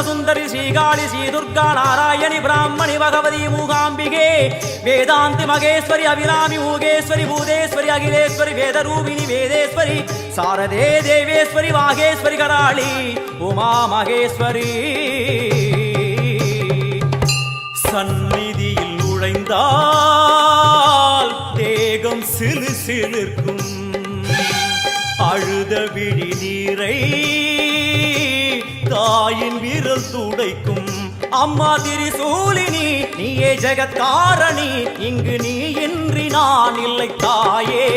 சுந்தரி ஸ்ரீகாளி ஸ்ரீ துர்கா நாராயணி பிராமணி பகவதி மூகாம்பிகே வேதாந்தி மகேஸ்வரி அபிராமி மூகேஸ்வரி பூதேஸ்வரி அகிலேஸ்வரி வேதரூபிணி வேதேஸ்வரி சாரதே தேவேஸ்வரி வாகேஸ்வரி கராளி உமா மகேஸ்வரி சந்நிதியில் நுழைந்தால் தேகம் சிலு சிலிர்க்கும் அழுத விழி நீரை தாயின் விரல் துடைக்கும் அம்மா திரிசூலினி நீயே ஜெகத்காரணி இங்கு நீ இன்றி நான் இல்லை தாயே